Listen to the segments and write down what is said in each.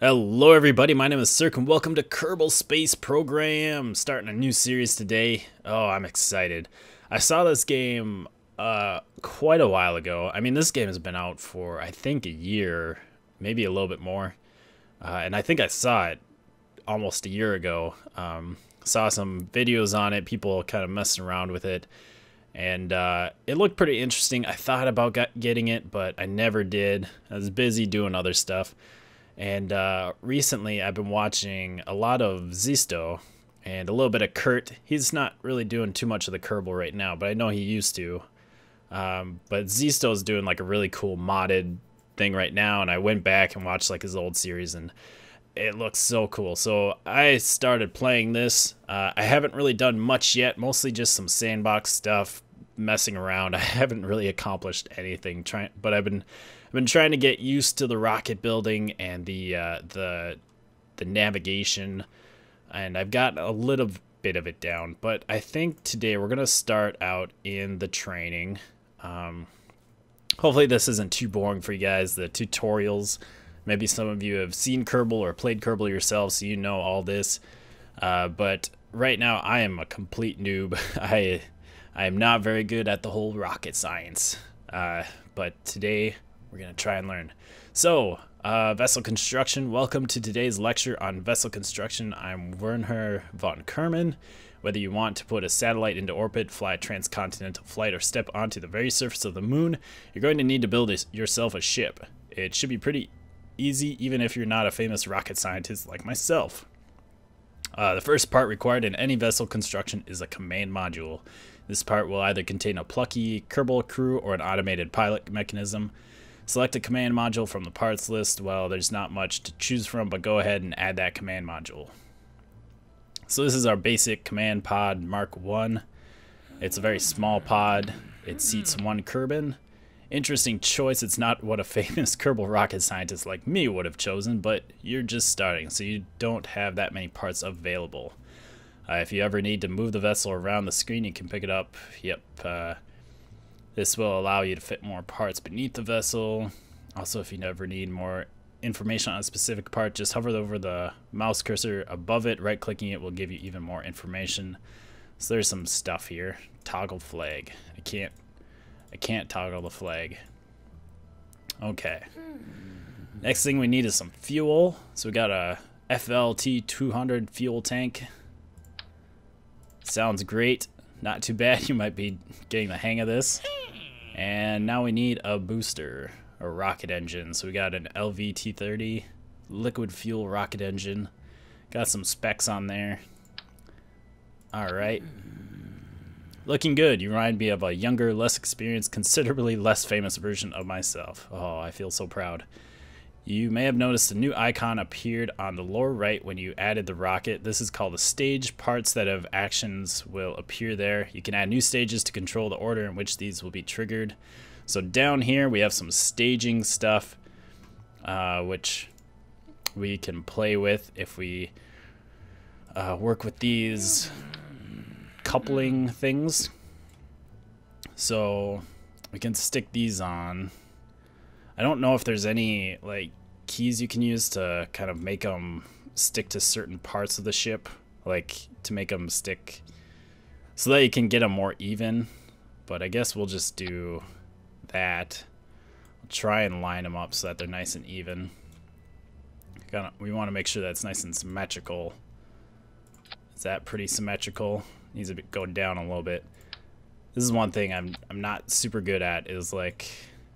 Hello everybody, my name is Cirque and welcome to Kerbal Space Program. Starting a new series today. Oh, I'm excited. I saw this game quite a while ago. I mean, this game has been out for I think a year, maybe a little bit more. And I think I saw it almost a year ago. Saw some videos on it, people kind of messing around with it. And it looked pretty interesting. I thought about getting it, but I never did. I was busy doing other stuff. And recently I've been watching a lot of Zisto and a little bit of Kurt. He's not really doing too much of the Kerbal right now, but I know he used to. But Zisto's doing like a really cool modded thing right now, and I went back and watched like his old series, and it looks so cool. So I started playing this. I haven't really done much yet, mostly just some sandbox stuff, messing around. I haven't really accomplished anything, but I've been trying to get used to the rocket building and the navigation, and I've got a little bit of it down. But I think today we're gonna start out in the training. Hopefully this isn't too boring for you guys. The tutorials. Maybe some of you have seen Kerbal or played Kerbal yourselves, so you know all this. But right now I am a complete noob. I am not very good at the whole rocket science. But today we're going to try and learn. So, vessel construction. Welcome to today's lecture on vessel construction. I'm Werner von Kerman. Whether you want to put a satellite into orbit, fly a transcontinental flight, or step onto the very surface of the moon, you're going to need to build yourself a ship. It should be pretty easy, even if you're not a famous rocket scientist like myself. The first part required in any vessel construction is a command module. This part will either contain a plucky Kerbal crew or an automated pilot mechanism. Select a command module from the parts list. Well, there's not much to choose from, but go ahead and add that command module. So this is our basic command pod Mark 1. It's a very small pod. It seats one Kerbin. Interesting choice. It's not what a famous Kerbal rocket scientist like me would have chosen, but you're just starting, so you don't have that many parts available. If you ever need to move the vessel around the screen, you can pick it up. Yep. This will allow you to fit more parts beneath the vessel. Also, if you ever need more information on a specific part, just hover over the mouse cursor above it. Right-clicking it will give you even more information. So there's some stuff here. Toggle flag. I can't toggle the flag. Okay. Next thing we need is some fuel. So we got a FLT 200 fuel tank. Sounds great. Not too bad. You might be getting the hang of this. And now we need a booster, a rocket engine. So we got an LVT-30 liquid fuel rocket engine. Got some specs on there. Alright. Looking good. You remind me of a younger, less experienced, considerably less famous version of myself. Oh, I feel so proud. You may have noticed a new icon appeared on the lower right when you added the rocket. This is called a stage. Parts that have actions will appear there. You can add new stages to control the order in which these will be triggered. So down here we have some staging stuff, which we can play with if we work with these coupling things. So we can stick these on. I don't know if there's any like keys you can use to kind of make them stick to certain parts of the ship, like to make them stick so that you can get them more even, but I guess we'll just do that. We'll try and line them up so that they're nice and even. We want to make sure that's nice and symmetrical. Is that pretty symmetrical? Needs to go down a little bit. This is one thing I'm not super good at, is like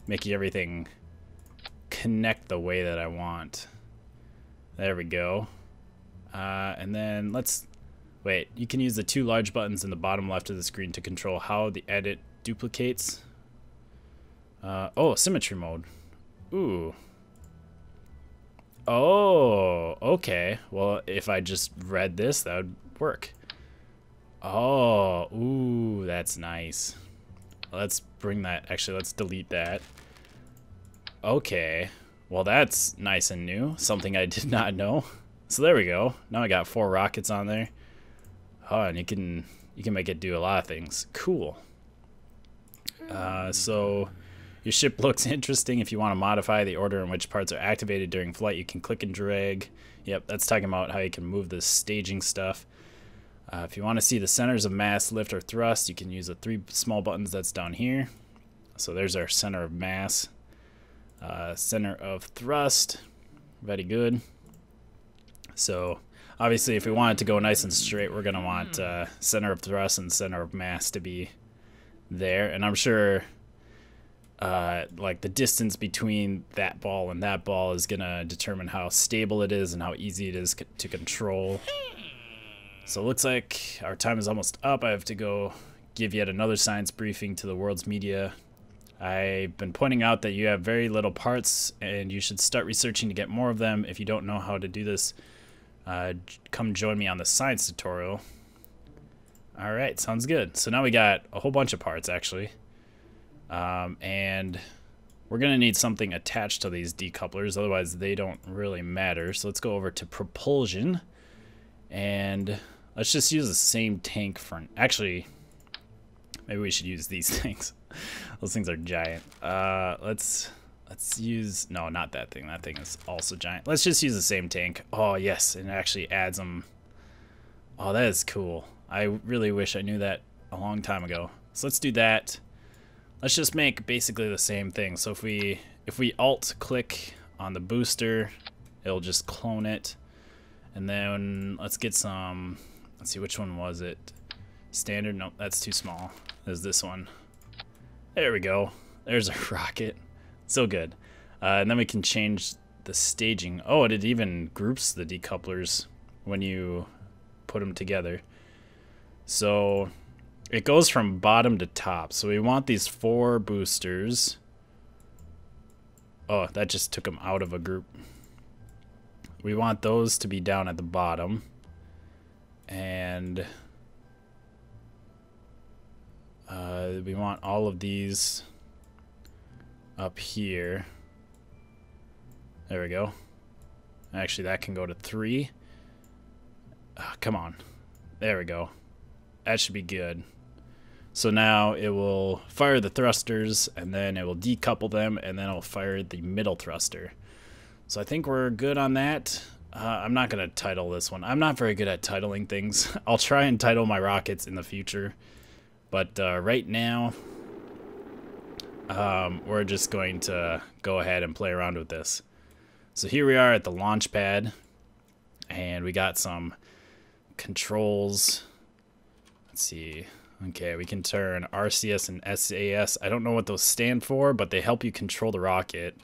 making everything connect the way that I want. There we go. And then let's wait. You can use the two large buttons in the bottom left of the screen to control how the edit duplicates. Oh, symmetry mode. Ooh. Oh, okay. Well, if I just read this, that would work. Oh, ooh, that's nice. Let's bring that. Actually, let's delete that. Okay. Well, that's nice and new. Something I did not know. So there we go. Now I got 4 rockets on there. Oh, and you can make it do a lot of things. Cool. So Your ship looks interesting. If you want to modify the order in which parts are activated during flight, you can click and drag. Yep, that's talking about how you can move the staging stuff. If you want to see the centers of mass, lift, or thrust, you can use the 3 small buttons that's down here. So there's our center of mass. Center of thrust. Very good. So obviously if we want it to go nice and straight, we're going to want center of thrust and center of mass to be there. And I'm sure like the distance between that ball and that ball is going to determine how stable it is and how easy it is to control. So it looks like our time is almost up. I have to go give yet another science briefing to the world's media. I've been pointing out that you have very little parts and you should start researching to get more of them. If you don't know how to do this, come join me on the science tutorial. Alright, sounds good. So now we got a whole bunch of parts actually. And we're going to need something attached to these decouplers, otherwise they don't really matter. So let's go over to propulsion. And let's just use the same tank for... Actually, maybe we should use these things. Those things are giant. Let's use... No, not that thing. That thing is also giant. Let's just use the same tank. Oh, yes. And it actually adds them. Oh, that is cool. I really wish I knew that a long time ago. So let's do that. Let's just make basically the same thing. So if we alt-click on the booster, it'll just clone it. And then let's get some, let's see, which one was it? Standard? Nope, that's too small. There's this one. There we go. There's a rocket. So good. And then we can change the staging. Oh, it even groups the decouplers when you put them together. So it goes from bottom to top. So we want these 4 boosters. Oh, that just took them out of a group. We want those to be down at the bottom, and we want all of these up here. There we go. Actually, that can go to 3. Come on. There we go. That should be good. So now it will fire the thrusters, and then it will decouple them, and then it'll fire the middle thruster. So I think we're good on that. I'm not going to title this one. I'm not very good at titling things. I'll try and title my rockets in the future. But right now, we're just going to go ahead and play around with this. So here we are at the launch pad. And we got some controls. Let's see. Okay, we can turn RCS and SAS. I don't know what those stand for, but they help you control the rocket.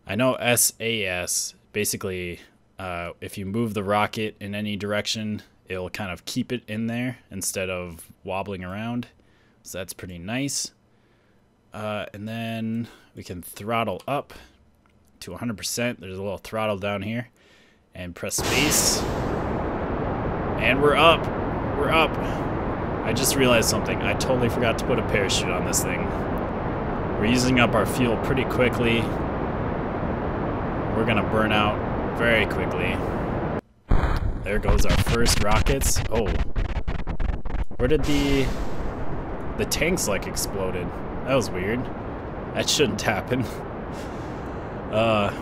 I know SAS, basically, if you move the rocket in any direction, it'll kind of keep it in there instead of wobbling around. So that's pretty nice. And then we can throttle up to 100%. There's a little throttle down here. And press space. And we're up. We're up. I just realized something. I totally forgot to put a parachute on this thing. We're using up our fuel pretty quickly. We're gonna burn out very quickly. There goes our first rockets. Oh, where did the tanks like exploded? That was weird. That shouldn't happen.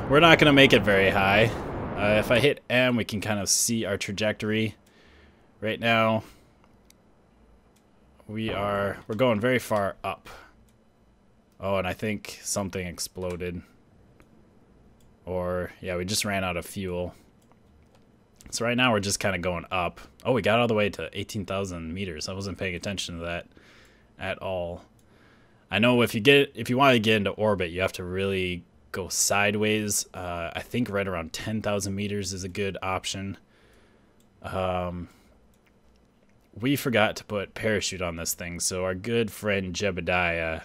We're not gonna make it very high. If I hit M, we can kind of see our trajectory. Right now, we're going very far up. Oh, and I think something exploded. Or, yeah, we just ran out of fuel. So right now we're just kind of going up. Oh, we got all the way to 18,000 meters. I wasn't paying attention to that at all. I know if you want to get into orbit, you have to really go sideways. I think right around 10,000 meters is a good option. We forgot to put parachute on this thing, so our good friend Jebediah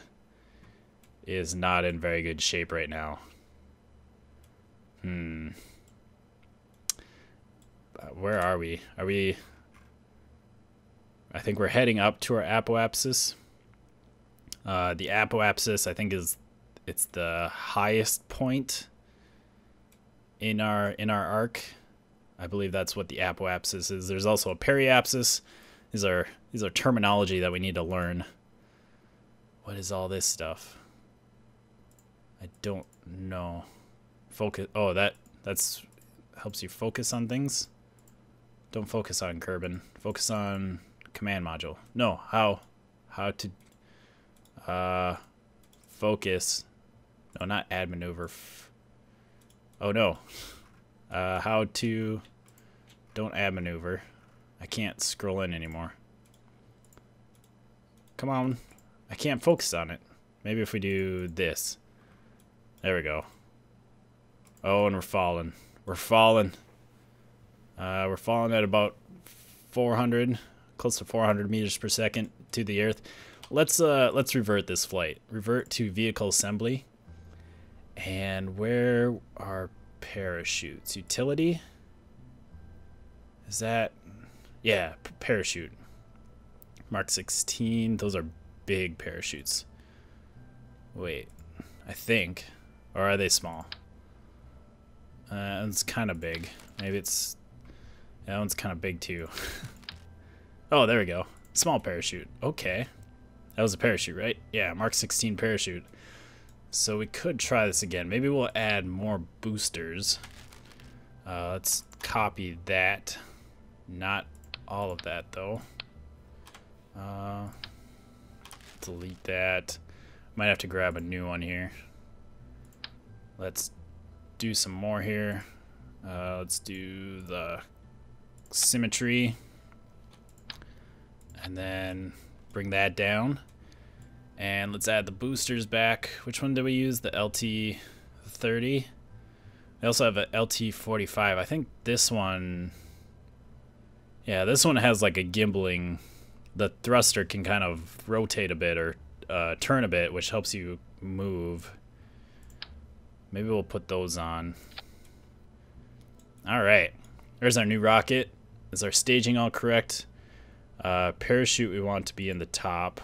is not in very good shape right now. Where are we? I think we're heading up to our apoapsis. The apoapsis, I think, it's the highest point in our arc. I believe that's what the apoapsis is. There's also a periapsis. These are terminology that we need to learn. What is all this stuff? I don't know. Focus. Oh, that's helps you focus on things. Don't focus on Kerbin. Focus on command module. No, how to focus. No, not add maneuver. Oh no. How to don't add maneuver. I can't scroll in anymore. Come on. I can't focus on it. Maybe if we do this. There we go. Oh, and we're falling. We're falling. We're falling at about 400, close to 400 meters per second to the Earth. Let's revert this flight. Revert to vehicle assembly. And where are parachutes? Utility? Is that... Yeah, parachute. Mark 16. Those are big parachutes. Wait, I think. Or are they small? It's kind of big. Maybe it's... That one's kind of big too. Oh, there we go. Small parachute. Okay. That was a parachute, right? Yeah, Mark 16 parachute. So we could try this again. Maybe we'll add more boosters. Let's copy that. Not all of that, though. Delete that. Might have to grab a new one here. Let's do some more here. Let's do the symmetry. And then bring that down. And let's add the boosters back. Which one did we use? The LT30. We also have a LT45. I think this one... Yeah, this one has like a gimbaling. The thruster can kind of rotate a bit or turn a bit, which helps you move. Maybe we'll put those on. All right. There's our new rocket. Is our staging all correct? Parachute we want to be in the top.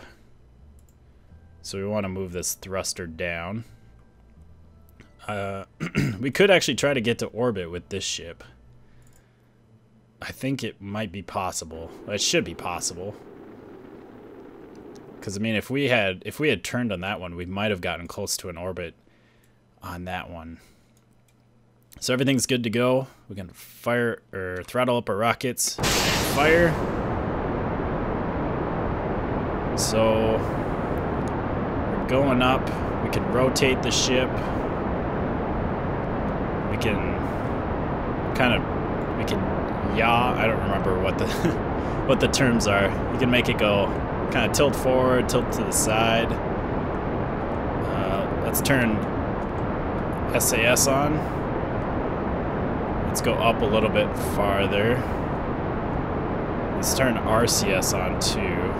So we want to move this thruster down. We could actually try to get to orbit with this ship. I think it might be possible. It should be possible. Because I mean, if we had turned on that one, we might have gotten close to an orbit on that one. So everything's good to go. We can fire or throttle up our rockets. Fire. So we're going up. We can rotate the ship. We can yaw. I don't remember what the what the terms are. You can make it go kind of tilt forward, tilt to the side. Let's turn SAS on. Let's go up a little bit farther. Let's turn RCS on too.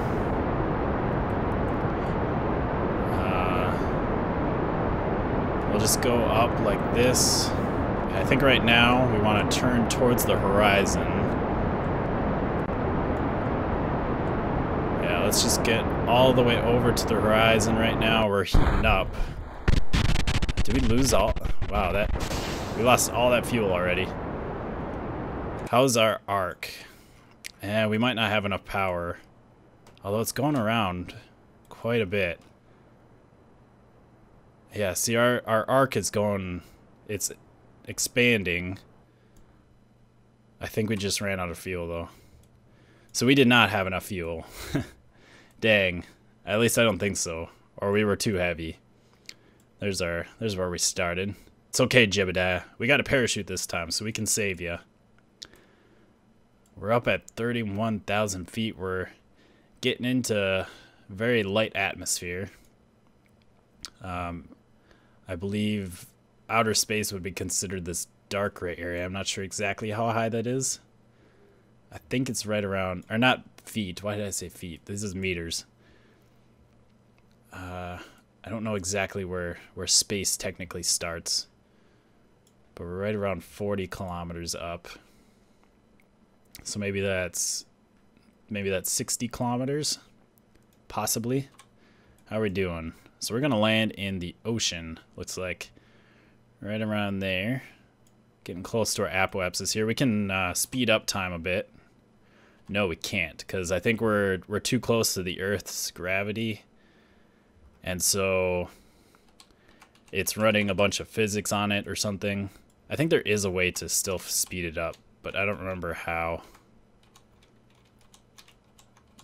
We'll just go up like this. I think right now we want to turn towards the horizon. Yeah, let's just get all the way over to the horizon right now. We're heating up. Did we lose all? Wow, we lost all that fuel already. How's our arc? Yeah, we might not have enough power. Although it's going around quite a bit. Yeah, see our arc is going... It's expanding. I think we just ran out of fuel though. So we did not have enough fuel. Dang. At least I don't think so. Or we were too heavy. There's where we started. It's okay, Jebediah. We got a parachute this time, so we can save you. We're up at 31,000 feet. We're getting into very light atmosphere. I believe outer space would be considered this dark gray area. I'm not sure exactly how high that is. I think it's right around, or not feet. Why did I say feet? This is meters. I don't know exactly where space technically starts, but we're right around 40 kilometers up. So maybe that's 60 kilometers, possibly. How are we doing? So we're gonna land in the ocean. Looks like right around there. Getting close to our apoapsis here. We can speed up time a bit. No, we can't, because I think we're too close to the Earth's gravity. And so it's running a bunch of physics on it or something. I think there is a way to still speed it up, but I don't remember how.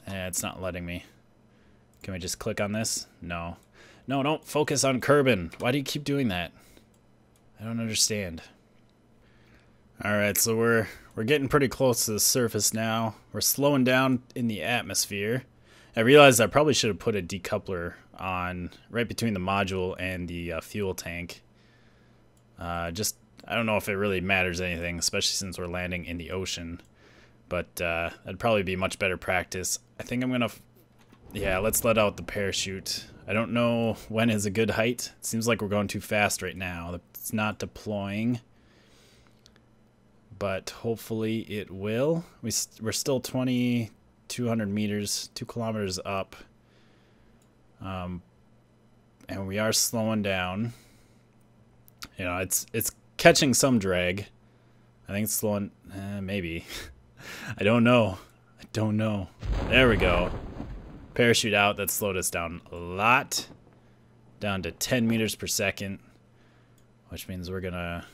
It's not letting me. Can we just click on this? No. No, don't focus on Kerbin. Why do you keep doing that? I don't understand. Alright, so we're getting pretty close to the surface now. We're slowing down in the atmosphere. I realized I probably should have put a decoupler on right between the module and the fuel tank. I don't know if it really matters anything, especially since we're landing in the ocean. But that'd probably be much better practice. I think I'm gonna... Yeah, let's let out the parachute. I don't know when is a good height. It seems like we're going too fast right now. It's not deploying. But hopefully it will. We're still 2,200 meters, 2 kilometers up. And we are slowing down. You know, it's catching some drag. I think it's slowing, maybe. I don't know. I don't know. There we go. Parachute out. That slowed us down a lot. Down to 10 meters per second. Which means we're gonna...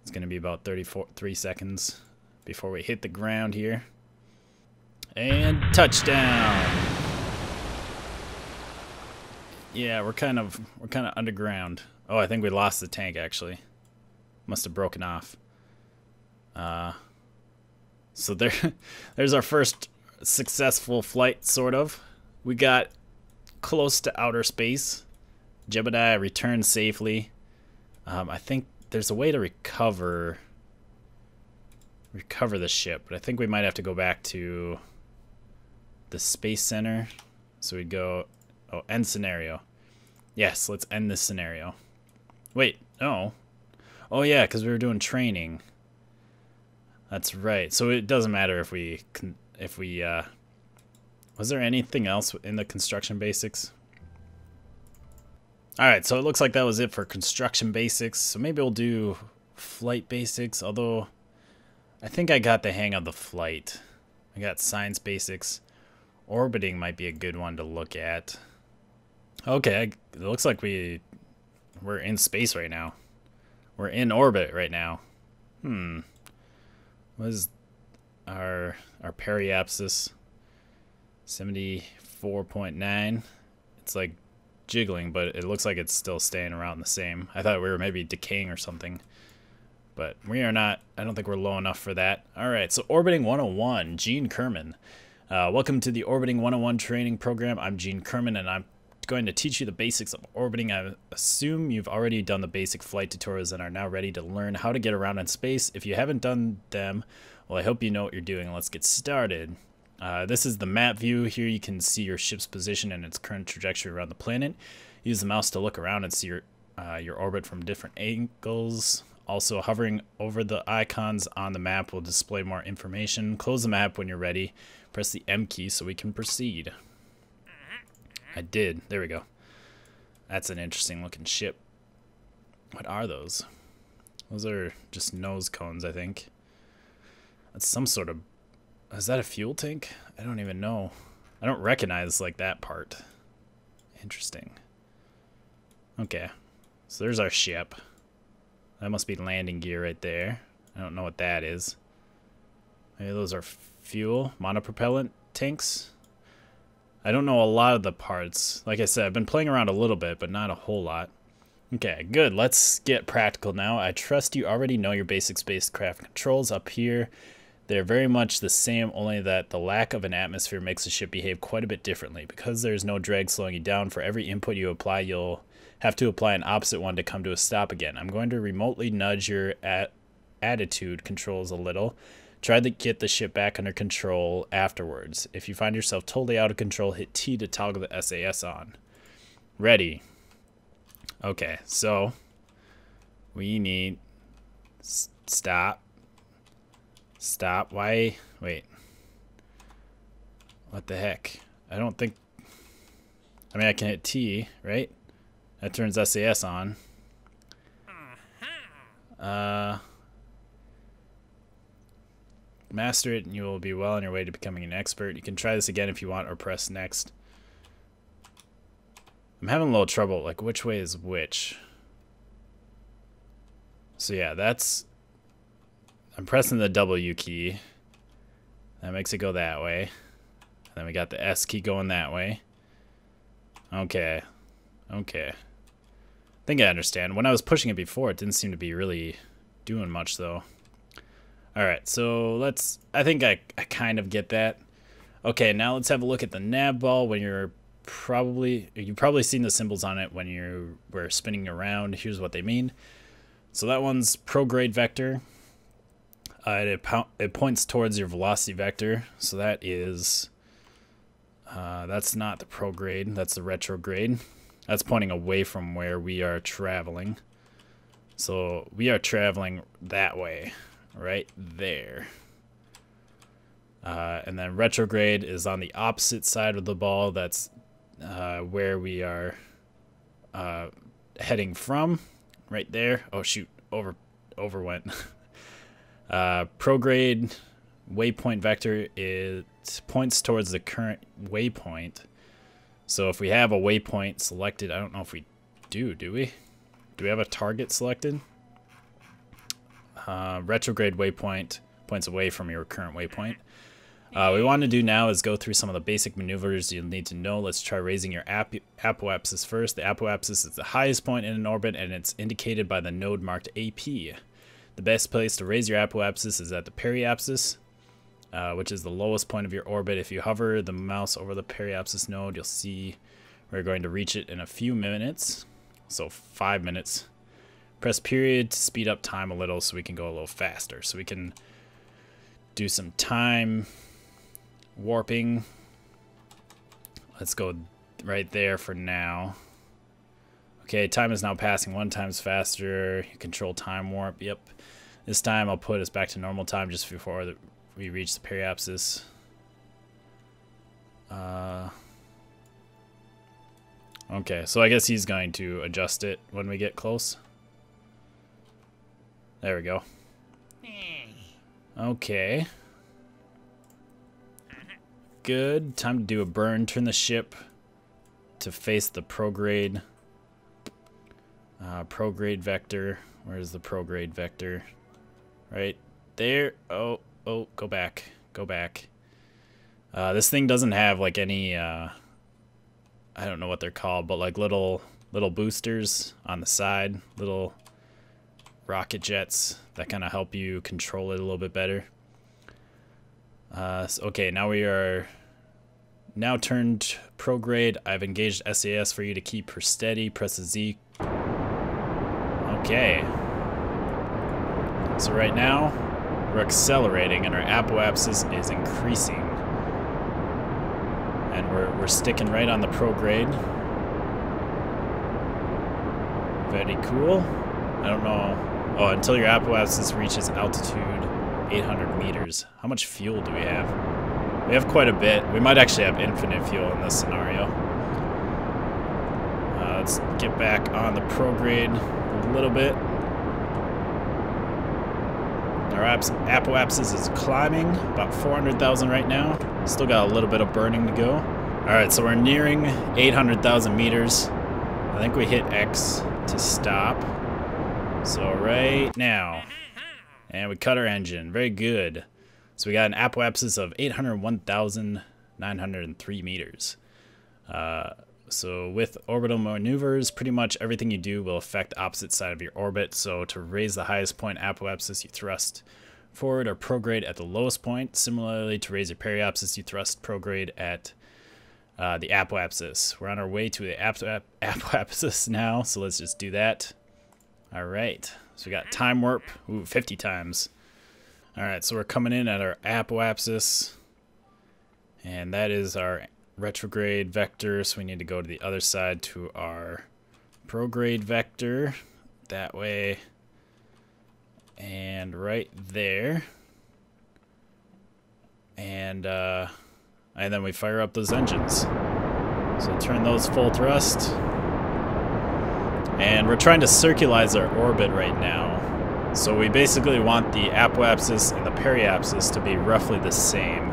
It's gonna be about 3 seconds before we hit the ground here. And touchdown! Yeah, we're kind of underground. Oh, I think we lost the tank actually. Must have broken off. So there's our first successful flight, sort of. We got close to outer space. Jebediah returned safely. I think there's a way to recover the ship, but I think we might have to go back to the Space Center. So we'd go, oh, end scenario. Yes, let's end this scenario. Wait, no. Oh yeah, because we were doing training. That's right. So it doesn't matter if we was there anything else in the construction basics? Alright, so it looks like that was it for construction basics. So maybe we'll do flight basics, although I think I got the hang of the flight. I got science basics. Orbiting might be a good one to look at. Okay, it looks like we're in space right now. We're in orbit right now. What is our periapsis? 74.9. It's like jiggling, but it looks like it's still staying around the same. I thought we were maybe decaying or something, but we are not. I don't think we're low enough for that. All right, so Orbiting 101, Gene Kerman. Welcome to the Orbiting 101 training program. I'm Gene Kerman, and I'm going to teach you the basics of orbiting. I assume you've already done the basic flight tutorials and are now ready to learn how to get around in space. If you haven't done them, well, I hope you know what you're doing. Let's get started. This is the map view. Here you can see your ship's position and its current trajectory around the planet. Use the mouse to look around and see your orbit from different angles. Also, hovering over the icons on the map will display more information. Close the map when you're ready. Press the M key so we can proceed. I did. There we go. That's an interesting looking ship. What are those? Those are just nose cones, I think. That's some sort of... Is that a fuel tank? I don't even know. I don't recognize, like, that part. Interesting. Okay. So there's our ship. That must be landing gear right there. I don't know what that is. Maybe those are fuel, monopropellant tanks. I don't know a lot of the parts. Like I said, I've been playing around a little bit, but not a whole lot. Okay, good. Let's get practical now. I trust you already know your basic spacecraft controls up here. They're very much the same, only that the lack of an atmosphere makes the ship behave quite a bit differently. Because there's no drag slowing you down, for every input you apply, you'll have to apply an opposite one to come to a stop again. I'm going to remotely nudge your attitude controls a little. Try to get the ship back under control afterwards. If you find yourself totally out of control, hit T to toggle the SAS on. Ready. Okay, so we need... Stop. Stop. Why? Wait. What the heck? I don't think... I mean, I can hit T, right? That turns SAS on. Master it and you will be well on your way to becoming an expert. You can try this again if you want or press next. I'm having a little trouble, like which way is which. So yeah, that's... I'm pressing the W key. That makes it go that way. And then we got the S key going that way. Okay. Okay. I think I understand. When I was pushing it before, it didn't seem to be really doing much, though. Alright, so let's... I think I kind of get that. Okay, now let's have a look at the nav ball when you've probably seen the symbols on it when you were spinning around. Here's what they mean. So that one's prograde vector. It points towards your velocity vector. So that is... that's not the prograde, that's the retrograde. That's pointing away from where we are traveling. So we are traveling that way, right there. And then retrograde is on the opposite side of the ball. That's where we are heading from, right there. Oh shoot, overwent. Prograde waypoint vector, it points towards the current waypoint. So if we have a waypoint selected, I don't know if we do we? Do we have a target selected? Retrograde waypoint points away from your current waypoint. What we want to do now is go through some of the basic maneuvers you'll need to know. Let's try raising your apoapsis first. The apoapsis is the highest point in an orbit, and it's indicated by the node marked AP. The best place to raise your apoapsis is at the periapsis, which is the lowest point of your orbit. If you hover the mouse over the periapsis node, you'll see we're going to reach it in a few minutes, so 5 minutes. Press period to speed up time a little so we can go a little faster. So we can do some time warping. Let's go right there for now. Okay, time is now passing 1 time faster. You control time warp. Yep. This time I'll put us back to normal time just before we reach the periapsis. Okay, so I guess he's going to adjust it when we get close. There we go. Okay. Good. Time to do a burn. Turn the ship to face the prograde. Prograde vector. Where's the prograde vector? Right there. Oh, go back. Go back. This thing doesn't have like any, I don't know what they're called, but like little boosters on the side. Little rocket jets that kind of help you control it a little bit better. Okay, now we are turned prograde. I've engaged SAS for you to keep her steady. Press the Z. Okay. So right now we're accelerating and our apoapsis is increasing. And we're sticking right on the prograde. Very cool. I don't know. Oh, until your apoapsis reaches altitude 800 meters. How much fuel do we have? We have quite a bit. We might actually have infinite fuel in this scenario. Let's get back on the prograde a little bit. Our apoapsis is climbing, about 400,000 right now. Still got a little bit of burning to go. Alright, so we're nearing 800,000 meters. I think we hit X to stop. So right now. And we cut our engine. Very good. So we got an apoapsis of 801,903 meters. So with orbital maneuvers, pretty much everything you do will affect the opposite side of your orbit. So to raise the highest point apoapsis, you thrust forward or prograde at the lowest point. Similarly, to raise your periapsis, you thrust prograde at the apoapsis. We're on our way to the apoapsis now, so let's just do that. All right, so we got time warp, 50 times. All right, so we're coming in at our apoapsis, and that is our retrograde vector, so we need to go to the other side to our prograde vector, that way, and right there. And then we fire up those engines. So turn those full thrust. And we're trying to circularize our orbit right now. So we basically want the apoapsis and the periapsis to be roughly the same.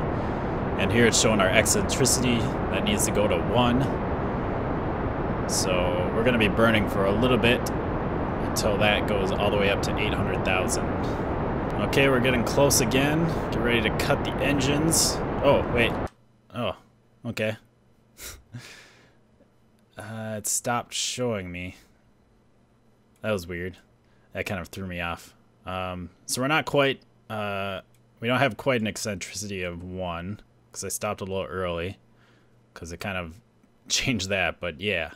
And here it's showing our eccentricity. That needs to go to 1. So we're going to be burning for a little bit until that goes all the way up to 800,000. Okay, we're getting close again. Get ready to cut the engines. Oh, wait. Oh, okay. It stopped showing me. That was weird. That kind of threw me off. So we're not quite, we don't have quite an eccentricity of 1, because I stopped a little early, because it kind of changed that, but yeah.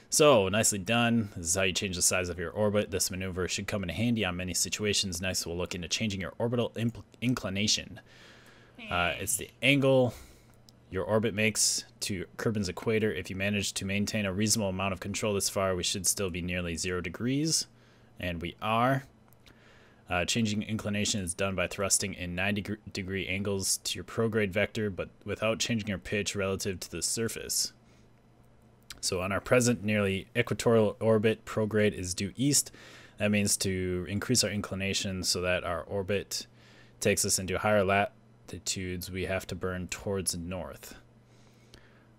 So, nicely done. This is how you change the size of your orbit. This maneuver should come in handy on many situations. Next, we'll look into changing your orbital inclination. It's the angle your orbit makes to Kerbin's equator. If you manage to maintain a reasonable amount of control this far, we should still be nearly 0 degrees. And we are. Changing inclination is done by thrusting in 90-degree angles to your prograde vector, but without changing your pitch relative to the surface. So on our present nearly equatorial orbit, prograde is due east. That means to increase our inclination so that our orbit takes us into higher latitudes, we have to burn towards the north.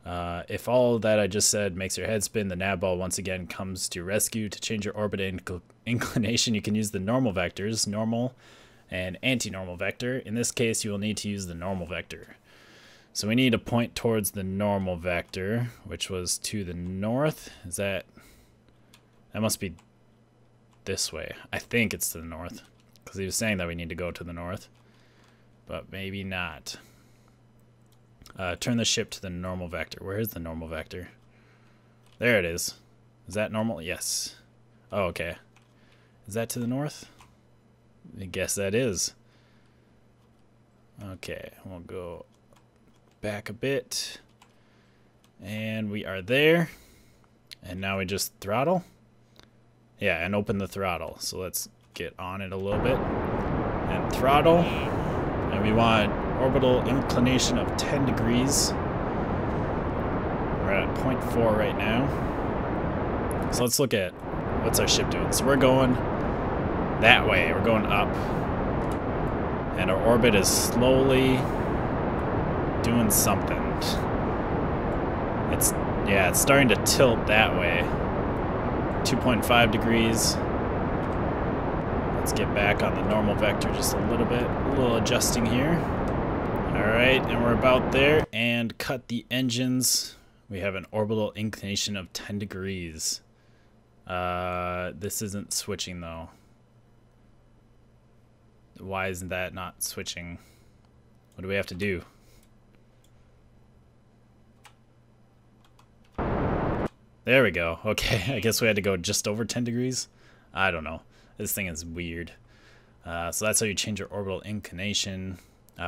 If all that I just said makes your head spin, the nav ball once again comes to your rescue. To change your orbit inclination, you can use the normal vectors, normal and anti-normal vector. In this case, you will need to use the normal vector. So we need to point towards the normal vector, which was to the north. That must be this way. I think it's to the north, because he was saying that we need to go to the north, but maybe not. Turn the ship to the normal vector. Where is the normal vector? There it is. Is that normal? Yes. Oh, okay. Is that to the north? I guess that is. Okay, we'll go back a bit. And we are there. And now we just throttle. Yeah, and open the throttle. So let's get on it a little bit. And throttle. And we want orbital inclination of 10 degrees. We're at 0.4 right now. So let's look at what's our ship doing. So we're going that way. We're going up. And our orbit is slowly doing something. It's starting to tilt that way. 2.5 degrees. Let's get back on the normal vector just a little bit. A little adjusting here. Alright, and we're about there. And cut the engines. We have an orbital inclination of 10 degrees. This isn't switching though. Why isn't that not switching? What do we have to do? There we go. Okay, I guess we had to go just over 10 degrees. I don't know. This thing is weird. So that's how you change your orbital inclination.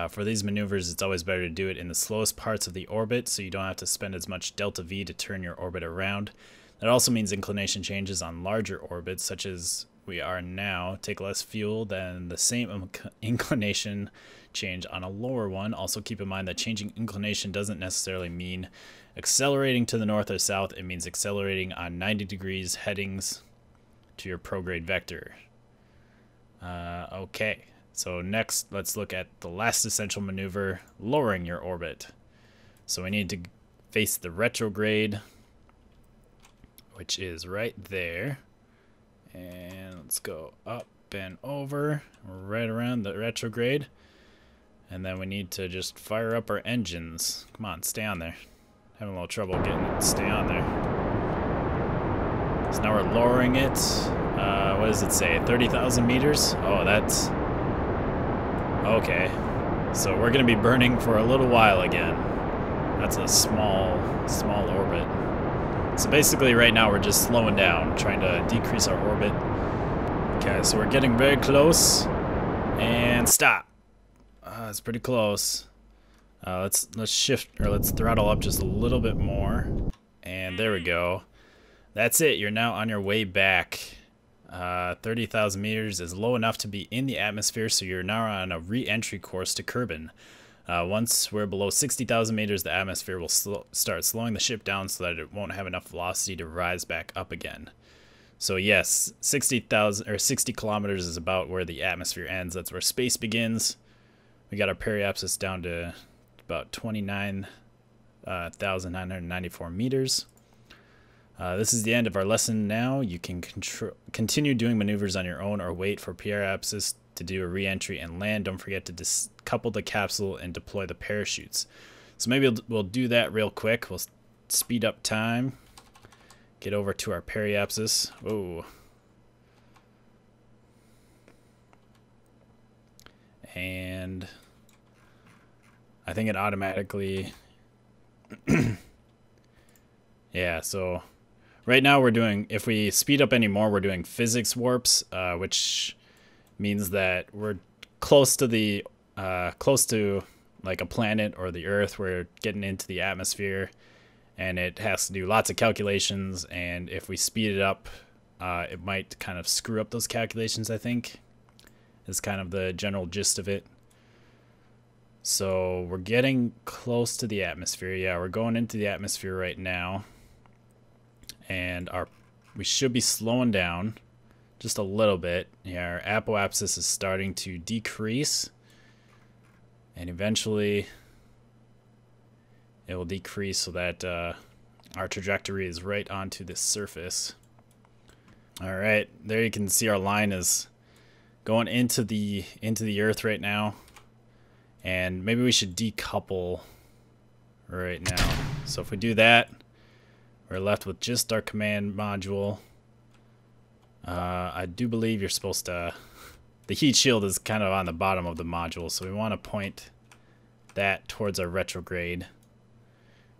For these maneuvers, it's always better to do it in the slowest parts of the orbit so you don't have to spend as much delta V to turn your orbit around. That also means inclination changes on larger orbits, such as we are now, take less fuel than the same inclination change on a lower one. Also keep in mind that changing inclination doesn't necessarily mean accelerating to the north or south. It means accelerating on 90 degrees headings to your prograde vector. Okay, so next let's look at the last essential maneuver, lowering your orbit. So we need to face the retrograde, which is right there. And let's go up and over, right around the retrograde. And then we need to just fire up our engines. Come on, stay on there. Having a little trouble getting it to stay on there. So now we're lowering it. What does it say? 30,000 meters? Oh, that's... Okay. So we're going to be burning for a little while again. That's a small orbit. So basically right now we're just slowing down, trying to decrease our orbit. Okay, so we're getting very close. And stop. It's pretty close. Let's shift, or let's throttle up just a little bit more. And there we go. That's it. You're now on your way back. 30,000 meters is low enough to be in the atmosphere, so you're now on a re-entry course to Kerbin. Once we're below 60,000 meters, the atmosphere will start slowing the ship down so that it won't have enough velocity to rise back up again. So yes, 60,000 or 60 kilometers is about where the atmosphere ends. That's where space begins. We got our periapsis down to about 29,994 meters. This is the end of our lesson now. You can continue doing maneuvers on your own or wait for PRAPSIS to do a re-entry and land. Don't forget to decouple the capsule and deploy the parachutes. So maybe we'll do that real quick. We'll speed up time. Get over to our periapsis. Whoa. And I think it automatically... Yeah, so right now we're doing, if we speed up anymore, we're doing physics warps, which means that we're close to like a planet or the Earth. We're getting into the atmosphere, and it has to do lots of calculations, and if we speed it up, it might kind of screw up those calculations, I think, is kind of the general gist of it. So we're getting close to the atmosphere. Yeah, we're going into the atmosphere right now. And we should be slowing down just a little bit. Yeah, our apoapsis is starting to decrease. And eventually it will decrease so that our trajectory is right onto the surface. All right, there you can see our line is going into the Earth right now. And maybe we should decouple right now. So if we do that, we're left with just our command module. I do believe you're supposed to... The heat shield is kind of on the bottom of the module, so we want to point that towards our retrograde.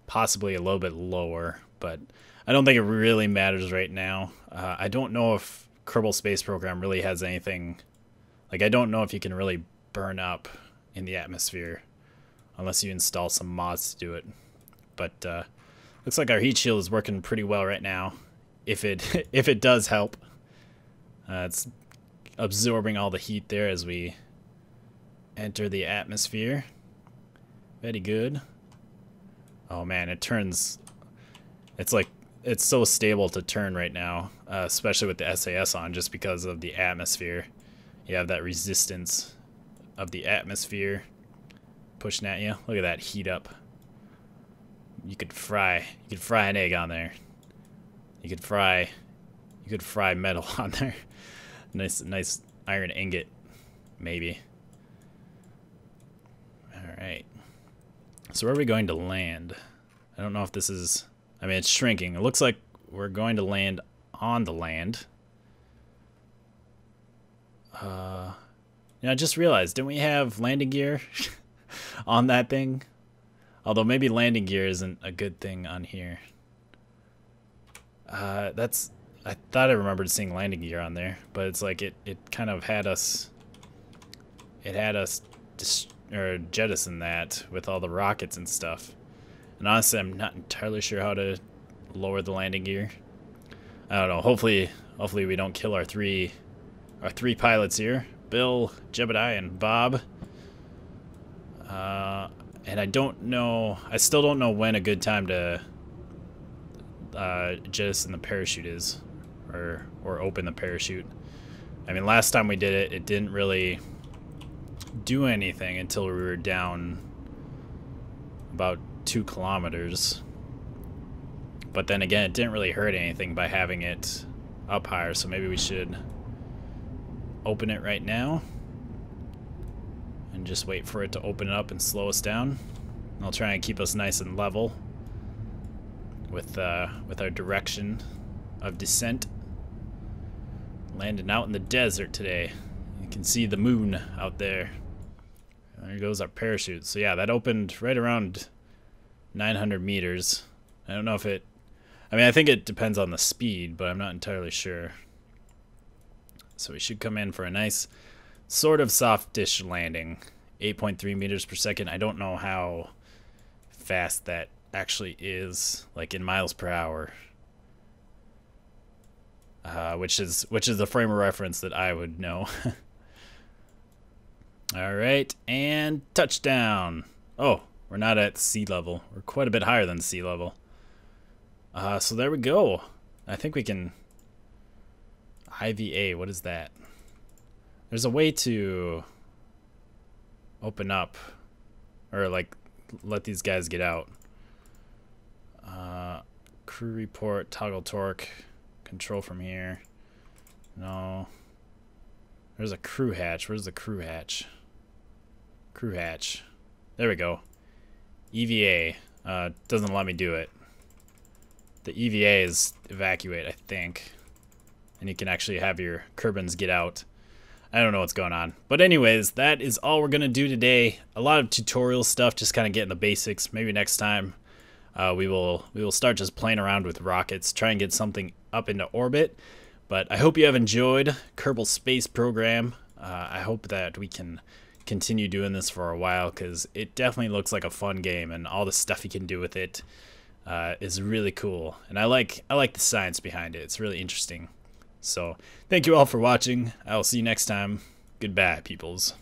Possibly a little bit lower, but I don't think it really matters right now. I don't know if Kerbal Space Program really has anything... Like, I don't know if you can really burn up in the atmosphere unless you install some mods to do it. But looks like our heat shield is working pretty well right now. If it does help, it's absorbing all the heat there as we enter the atmosphere. Very good. Oh man, it turns. It's like it's so stable to turn right now, especially with the SAS on, just because of the atmosphere. You have that resistance of the atmosphere pushing at you. Look at that heat up. You could fry an egg on there. You could fry metal on there. Nice iron ingot, maybe. All right. So where are we going to land? I don't know if this is... I mean, it's shrinking. It looks like we're going to land on the land. I just realized, didn't we have landing gear on that thing? Although maybe landing gear isn't a good thing on here. I thought I remembered seeing landing gear on there, but it's like it kind of had us... It had us jettison that with all the rockets and stuff. And honestly, I'm not entirely sure how to lower the landing gear. I don't know. Hopefully we don't kill our three pilots here. Bill, Jebediah, and Bob. And I still don't know when a good time to jettison the parachute is, or open the parachute. I mean, last time we did it, it didn't really do anything until we were down about 2 kilometers. But then again, it didn't really hurt anything by having it up higher, so maybe we should open it right now and just wait for it to open up and slow us down. I'll try and keep us nice and level with our direction of descent. Landing out in the desert today. You can see the moon out there. There goes our parachute. So yeah, that opened right around 900 meters. I don't know if it... I mean, I think it depends on the speed, but I'm not entirely sure. So we should come in for a nice sort of soft-ish landing. 8.3 meters per second. I don't know how fast that actually is, like in miles per hour. Which is the frame of reference that I would know. All right, and touchdown. Oh, we're not at sea level. We're quite a bit higher than sea level. So there we go. I think we can... IVA, what is that? There's a way to open up, or like let these guys get out. Crew report, toggle torque, control from here. No. There's a crew hatch. Where's the crew hatch? Crew hatch. There we go. EVA. Doesn't let me do it. The EVA is evacuate, I think. And you can actually have your Kerbals get out. I don't know what's going on. But anyways, that is all we're going to do today. A lot of tutorial stuff, just kind of getting the basics. Maybe next time we will start just playing around with rockets, try and get something up into orbit. But I hope you have enjoyed Kerbal Space Program. I hope that we can continue doing this for a while, because it definitely looks like a fun game, and all the stuff you can do with it is really cool. And I like the science behind it. It's really interesting. So, thank you all for watching. I will see you next time. Goodbye, peoples.